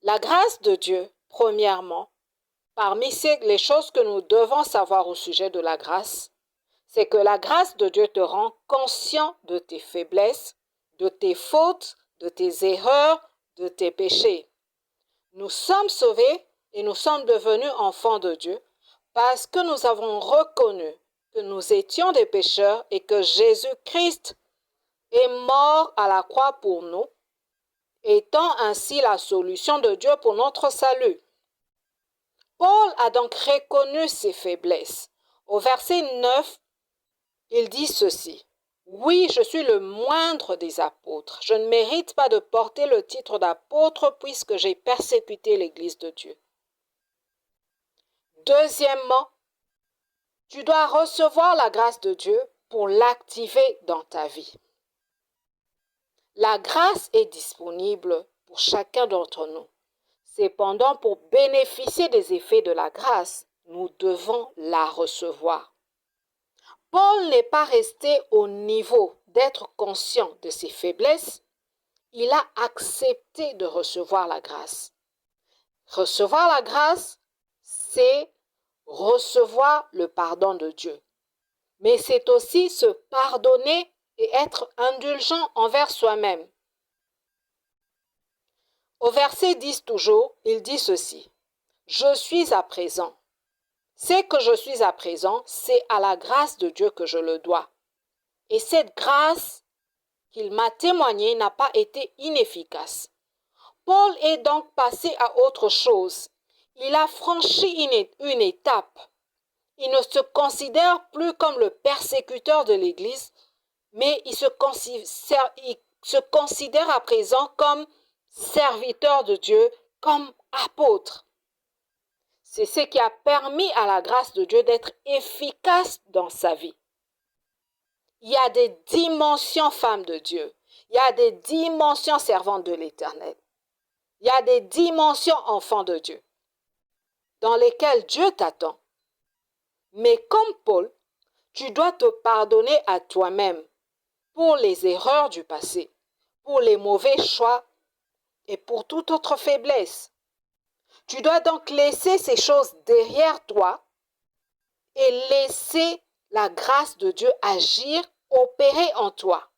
La grâce de Dieu, premièrement, parmi les choses que nous devons savoir au sujet de la grâce, c'est que la grâce de Dieu te rend conscient de tes faiblesses, de tes fautes, de tes erreurs, de tes péchés. Nous sommes sauvés et nous sommes devenus enfants de Dieu parce que nous avons reconnu que nous étions des pécheurs et que Jésus-Christ est mort à la croix pour nous, étant ainsi la solution de Dieu pour notre salut. Paul a donc reconnu ses faiblesses. Au verset 9, il dit ceci: « Oui, je suis le moindre des apôtres. Je ne mérite pas de porter le titre d'apôtre puisque j'ai persécuté l'Église de Dieu. » Deuxièmement, tu dois recevoir la grâce de Dieu pour l'activer dans ta vie. La grâce est disponible pour chacun d'entre nous. Cependant, pour bénéficier des effets de la grâce, nous devons la recevoir. Paul n'est pas resté au niveau d'être conscient de ses faiblesses. Il a accepté de recevoir la grâce. Recevoir la grâce, c'est recevoir le pardon de Dieu. Mais c'est aussi se pardonner et être indulgent envers soi-même. Au verset 10 toujours, il dit ceci: « Je suis à présent. C'est que je suis à présent, c'est à la grâce de Dieu que je le dois. Et cette grâce qu'il m'a témoignée n'a pas été inefficace. » Paul est donc passé à autre chose. Il a franchi une étape. Il ne se considère plus comme le persécuteur de l'Église, mais il se considère à présent comme serviteur de Dieu, comme apôtre. C'est ce qui a permis à la grâce de Dieu d'être efficace dans sa vie. Il y a des dimensions femmes de Dieu. Il y a des dimensions servantes de l'Éternel. Il y a des dimensions enfants de Dieu dans lesquelles Dieu t'attend. Mais comme Paul, tu dois te pardonner à toi-même pour les erreurs du passé, pour les mauvais choix et pour toute autre faiblesse. Tu dois donc laisser ces choses derrière toi et laisser la grâce de Dieu agir, opérer en toi.